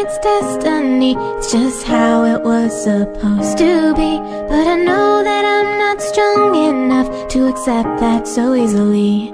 it's destiny. It's just how it was supposed to be. But I know that I'm not strong enough to accept that so easily.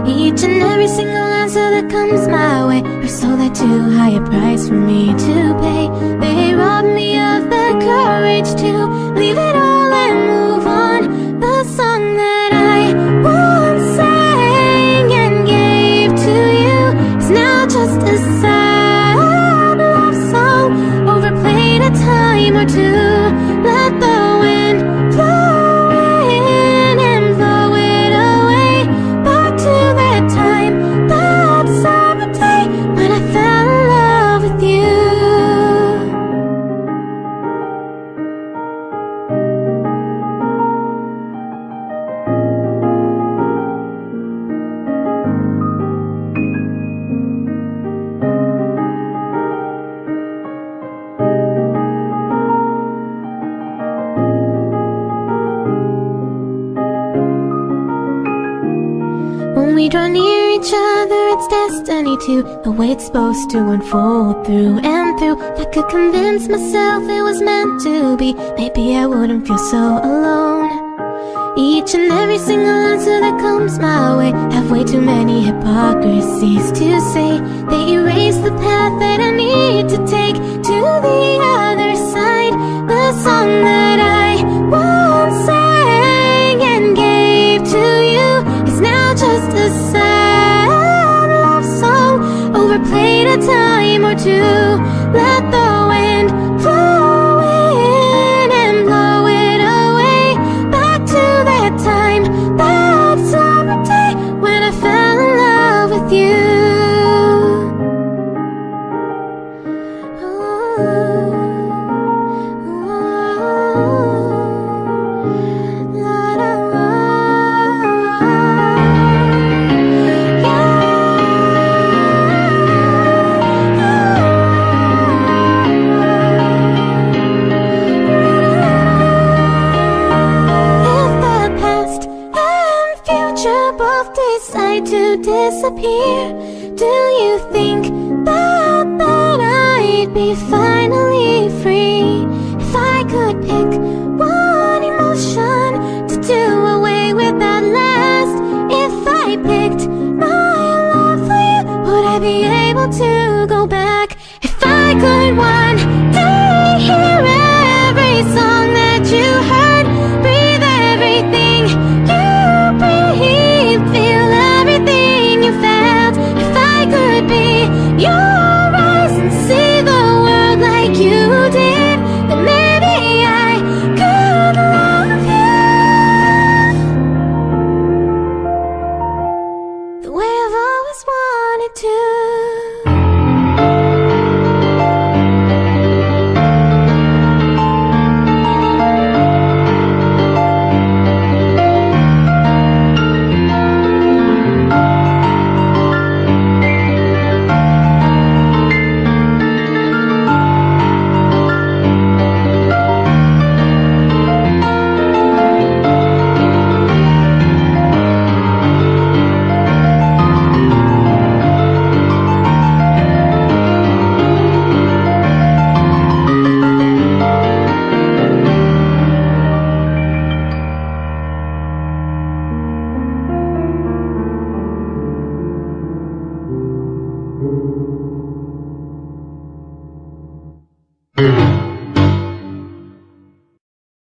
Each and every single answer that comes my way are so that too high a price for me to pay. They rob me of the courage to leave it all and move on. The song that I once sang and gave to you is now just a sad love song, overplayed a time or two. Let the wind blow in and blow it away, back to that time, that summer day when I fell in love with you. When we draw near each other, it's destiny too. The way it's supposed to unfold through and through. If I could convince myself it was meant to be, maybe I wouldn't feel so alone. Each and every single answer that comes my way have way too many hypocrisies to say. They erase the path that I need to take to the other side. The song that I once sang and gave to you is now just a sad love song, overplayed a time or two. Let the wind blow in and blow it away, back to that time, that summer day when I fell in love with you. Decide to disappear, do you think that I'd be fine?